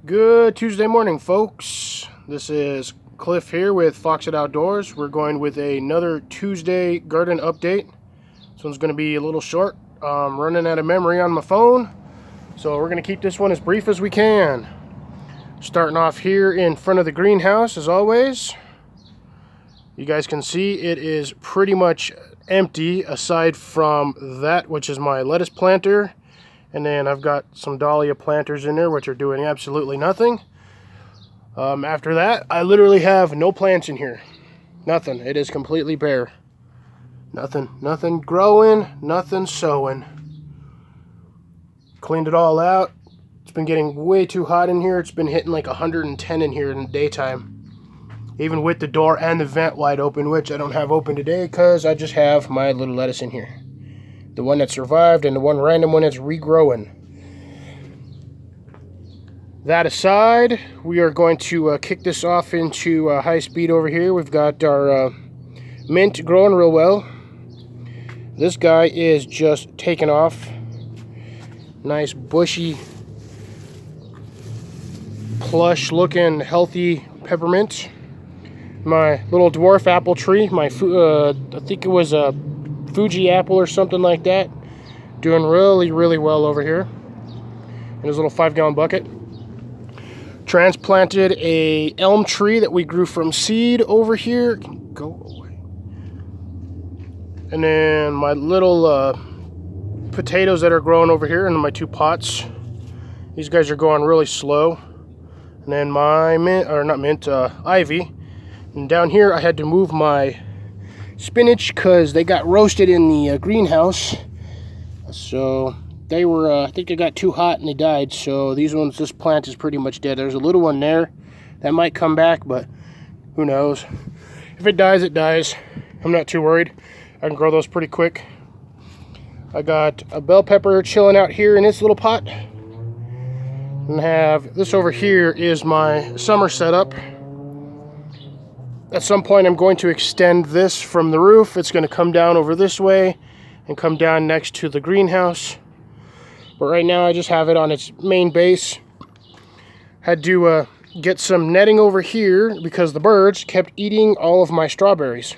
Good Tuesday morning, folks. This is Cliff here with Foxit Outdoors. We're going with another Tuesday garden update. This one's going to be a little short. I'm running out of memory on my phone, so we're going to keep this one as brief as we can. Starting off here in front of the greenhouse, as always. You guys can see it is pretty much empty aside from that, which is my lettuce planter. And then I've got some dahlia planters in there, which are doing absolutely nothing. After that, I literally have no plants in here. Nothing. It is completely bare. Nothing growing, nothing sowing. Cleaned it all out. It's been getting way too hot in here. It's been hitting like 110 in here in the daytime. Even with the door and the vent wide open, which I don't have open today because I just have my little lettuce in here. The one that survived and the one random one that's regrowing. That aside, we are going to kick this off into high speed over here. We've got our mint growing real well. This guy is just taking off. Nice bushy, plush looking, healthy peppermint. My little dwarf apple tree, I think it was a Fuji apple or something like that, doing really well over here in his little 5-gallon bucket. Transplanted a elm tree that we grew from seed over here. Go away. And then my little potatoes that are growing over here in my 2 pots. These guys are going really slow. And then my ivy. And down here I had to move my spinach because they got roasted in the greenhouse. So they were, I think they got too hot and they died. So these ones, this plant is pretty much dead. There's a little one there that might come back, but who knows. If it dies, it dies. I'm not too worried. I can grow those pretty quick. I got a bell pepper chilling out here in this little pot. And have this over here is my summer setup. At some point I'm going to extend this from the roof. It's going to come down over this way and come down next to the greenhouse. But right now I just have it on its main base. Had to get some netting over here because the birds kept eating all of my strawberries.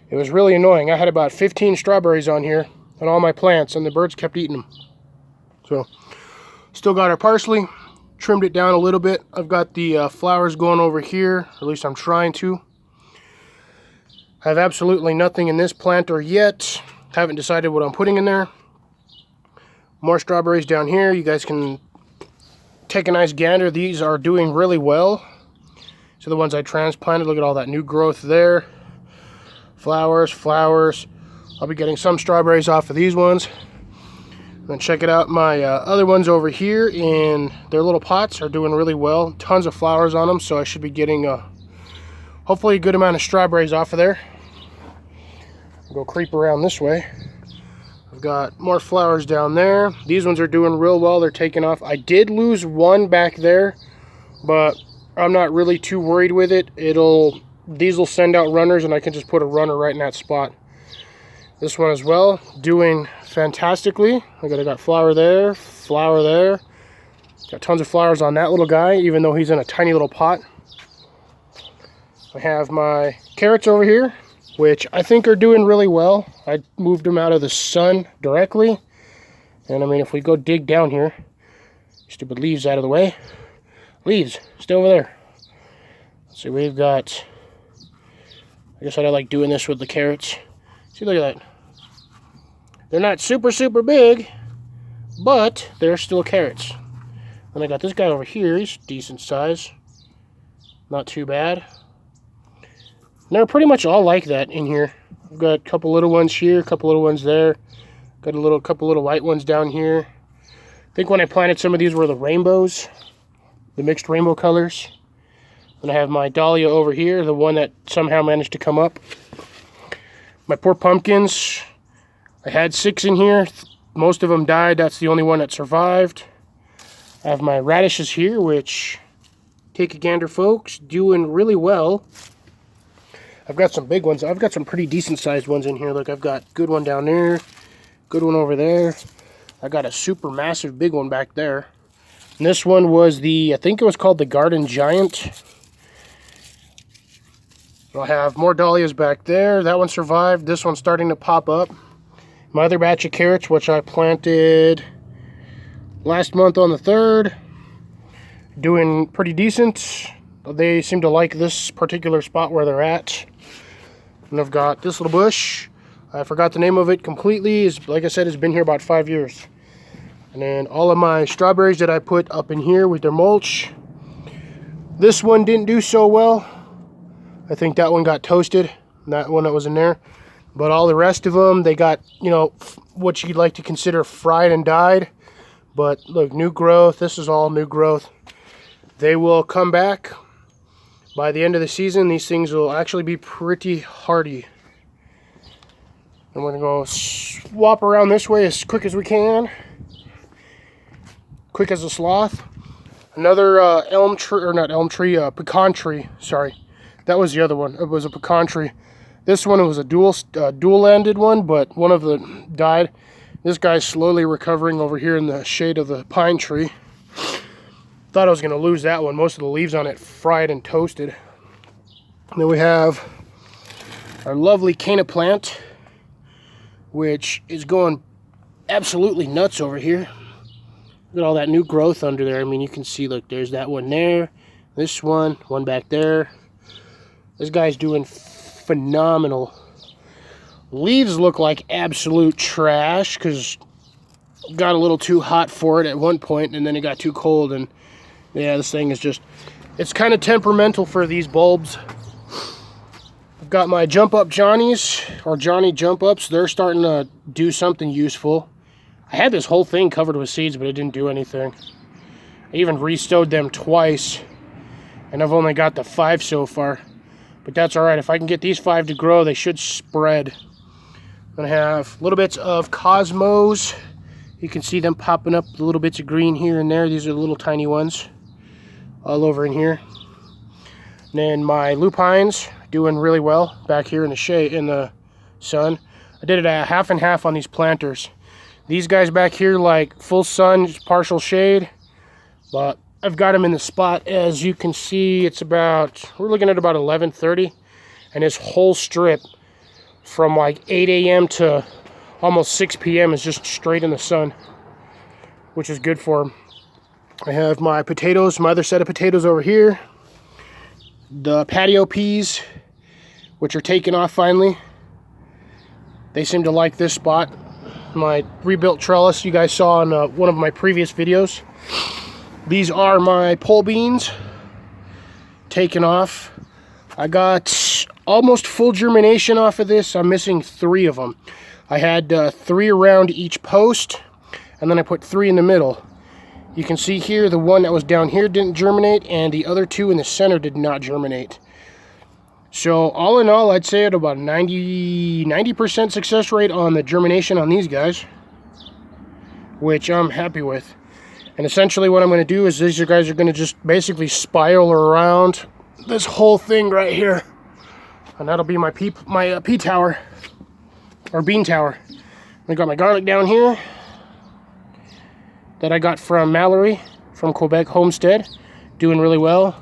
It was really annoying. I had about 15 strawberries on here on all my plants and the birds kept eating them. So still got our parsley. Trimmed it down a little bit. I've got the flowers going over here, at least I'm trying to. I have absolutely nothing in this planter yet. Haven't decided what I'm putting in there. More strawberries down here. You guys can take a nice gander. These are doing really well. So the ones I transplanted, look at all that new growth there. Flowers. I'll be getting some strawberries off of these ones. Then check it out, my other ones over here in their little pots are doing really well. Tons of flowers on them, so I should be getting hopefully a good amount of strawberries off of there. I'll go creep around this way. I've got more flowers down there. These ones are doing real well. They're taking off. I did lose one back there, but I'm not really too worried with it. These will send out runners, and I can just put a runner right in that spot. This one as well, doing fantastically. I got flower there. Got tons of flowers on that little guy, even though he's in a tiny little pot. I have my carrots over here, which I think are doing really well. I moved them out of the sun directly. And I mean, if we go dig down here, stupid leaves out of the way. Leaves, stay over there. Let's see, we've got, I guess I like doing this with the carrots. See, look at that. They're not super big, but they're still carrots. And I got this guy over here. He's decent size. Not too bad. And they're pretty much all like that in here. I've got a couple little ones here, a couple little ones there. Got a couple little white ones down here. I think when I planted some of these were the rainbows, the mixed rainbow colors. And I have my dahlia over here, the one that somehow managed to come up. My poor pumpkins, I had 6 in here. Most of them died. That's the only one that survived. I have my radishes here, which, take a gander, folks, doing really well. I've got some big ones. I've got some pretty decent sized ones in here. Look, I've got a good one down there, good one over there. I got a super massive big one back there. And this one was I think it was called the Garden Giant. I'll have more dahlias back there. That one survived. This one's starting to pop up. My other batch of carrots, which I planted last month on the 3rd, doing pretty decent. They seem to like this particular spot where they're at. And I've got this little bush. I forgot the name of it completely. Like I said, it's been here about 5 years. And then all of my strawberries that I put up in here with their mulch. This one didn't do so well. I think that one got toasted, that one that was in there. But all the rest of them, they got, you know, what you'd like to consider fried and dyed. But look, new growth. This is all new growth. They will come back. By the end of the season, these things will actually be pretty hardy. I'm going to go swap around this way as quick as we can. Quick as a sloth. Another pecan tree, sorry. That was the other one. It was a pecan tree. This one was a dual-ended one, but one of them died. This guy's slowly recovering over here in the shade of the pine tree. Thought I was going to lose that one. Most of the leaves on it fried and toasted. And then we have our lovely canna plant, which is going absolutely nuts over here. Look at all that new growth under there. I mean, you can see, look, there's that one there. This one back there. This guy's doing phenomenal. Leaves look like absolute trash because it got a little too hot for it at one point, and then it got too cold, and yeah, this thing is just, it's kind of temperamental for these bulbs. I've got my jump up Johnnies, or Johnny jump ups. They're starting to do something useful. I had this whole thing covered with seeds, but it didn't do anything. I even restowed them twice, and I've only got the 5 so far. But that's alright. If I can get these 5 to grow, they should spread. I'm going to have little bits of Cosmos. You can see them popping up, the little bits of green here and there. These are the little tiny ones all over in here. And then my Lupines, doing really well back here in the shade, in the sun. I did it a half and half on these planters. These guys back here like full sun, partial shade. But I've got them in the spot, as you can see, it's about, we're looking at about 11:30, and this whole strip from like 8 a.m. to almost 6 p.m. is just straight in the sun, which is good for them. I have my potatoes, my other set of potatoes over here. The patio peas, which are taking off finally. They seem to like this spot. My rebuilt trellis you guys saw in one of my previous videos. These are my pole beans, taking off. I got almost full germination off of this. I'm missing 3 of them. I had 3 around each post, and then I put 3 in the middle. You can see here the one that was down here didn't germinate, and the other 2 in the center did not germinate. So all in all, I'd say at about 90% success rate on the germination on these guys, which I'm happy with. And essentially what I'm going to do is these guys are going to just basically spiral around this whole thing right here. And that'll be my pea tower, or bean tower. I got my garlic down here that I got from Mallory from Quebec Homestead. Doing really well.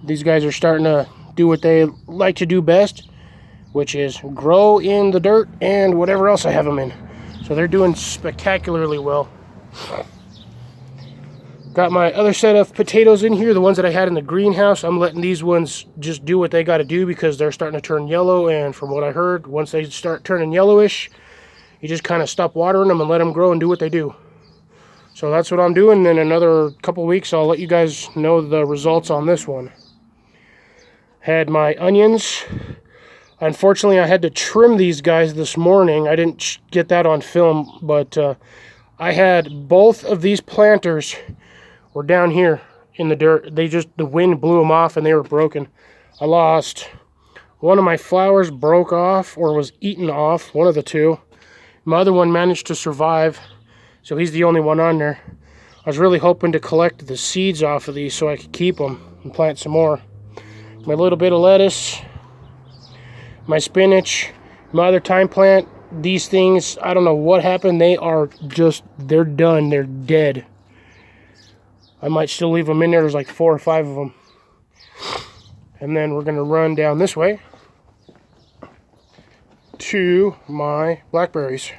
These guys are starting to do what they like to do best, which is grow in the dirt and whatever else I have them in. So they're doing spectacularly well. Got my other set of potatoes in here, the ones that I had in the greenhouse. I'm letting these ones just do what they got to do because they're starting to turn yellow, and from what I heard, once they start turning yellowish, you just kind of stop watering them and let them grow and do what they do. So that's what I'm doing. In another couple weeks, I'll let you guys know the results on this one. Had my onions. Unfortunately, I had to trim these guys this morning. I didn't get that on film, but I had both of these planters were down here in the dirt. The wind blew them off and they were broken. I lost one of my flowers, broke off or was eaten off, one of the 2. My other one managed to survive, so he's the only one on there. I was really hoping to collect the seeds off of these so I could keep them and plant some more. My little bit of lettuce, my spinach, my other thyme plant. These things, I don't know what happened. They're done. They're dead. I might still leave them in there. There's like 4 or 5 of them. And then we're going to run down this way to my blackberries.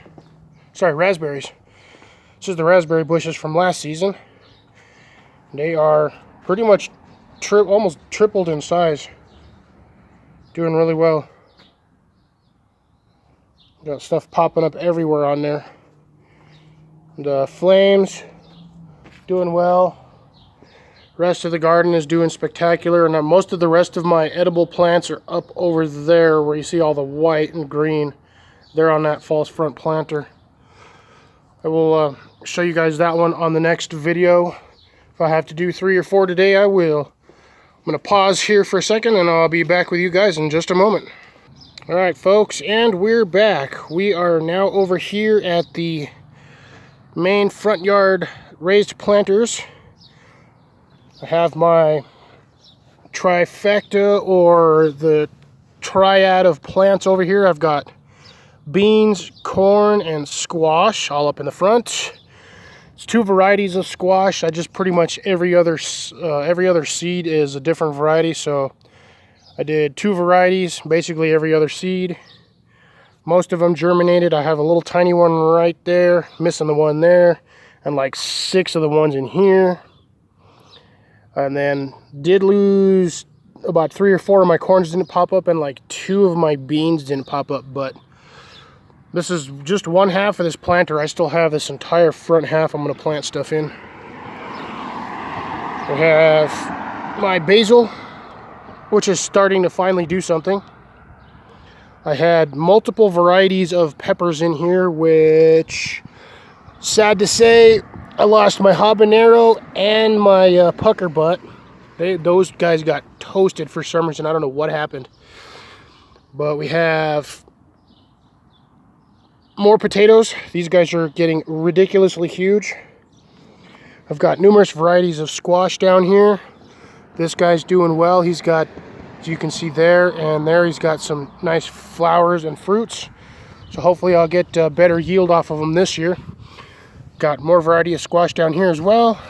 Sorry, raspberries. This is the raspberry bushes from last season. They are pretty much almost tripled in size. Doing really well. Got stuff popping up everywhere on there. The flames doing well. Rest of the garden is doing spectacular, and most of the rest of my edible plants are up over there where you see all the white and green. They're on that false front planter. I will show you guys that one on the next video. If I have to do 3 or 4 today, I will. I'm going to pause here for a second, and I'll be back with you guys in just a moment. Alright folks, and we're back. We are now over here at the main front yard raised planters. I have my trifecta, or the triad of plants over here. I've got beans, corn, and squash all up in the front. It's 2 varieties of squash. I just pretty much every other seed is a different variety, so I did 2 varieties, basically every other seed. Most of them germinated. I have a little tiny one right there, missing the one there, and like 6 of the ones in here. And then did lose about 3 or 4 of my corns didn't pop up, and like 2 of my beans didn't pop up. But this is just one half of this planter. I still have this entire front half I'm going to plant stuff in. We have my basil, which is starting to finally do something. I had multiple varieties of peppers in here, which, sad to say, I lost my habanero and my pucker butt. Those guys got toasted for some reason. I don't know what happened. But we have more potatoes. These guys are getting ridiculously huge. I've got numerous varieties of squash down here. This guy's doing well. He's got, as you can see there and there, he's got some nice flowers and fruits. So hopefully I'll get better yield off of them this year. Got more variety of squash down here as well,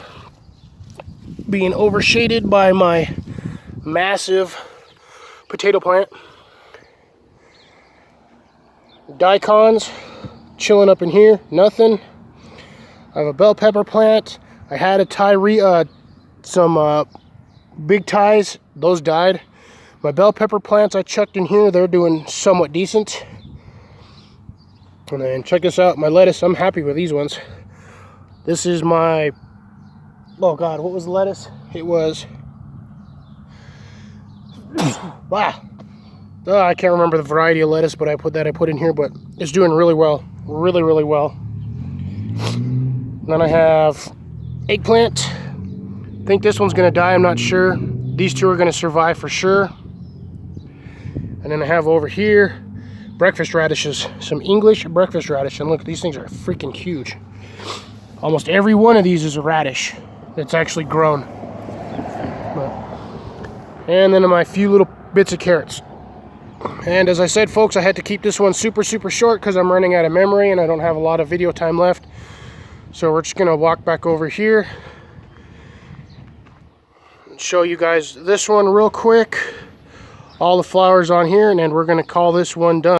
being overshaded by my massive potato plant. Daikons chilling up in here, nothing. I have a bell pepper plant. I had some big ties, those died. My bell pepper plants I chucked in here, they're doing somewhat decent. And then check this out, my lettuce, I'm happy with these ones. This is my, oh God, what was the lettuce? It was, wow. I can't remember the variety of lettuce, but I put in here, but it's doing really well. Really, really well. Then I have eggplant. I think this one's gonna die, I'm not sure. These 2 are gonna survive for sure. And then I have over here breakfast radishes, some English breakfast radish. And look, these things are freaking huge. Almost every one of these is a radish that's actually grown. And then my few little bits of carrots. And as I said, folks, I had to keep this one super, super short because I'm running out of memory and I don't have a lot of video time left. So we're just gonna walk back over here and show you guys this one real quick. All the flowers on here, and then we're gonna call this one done.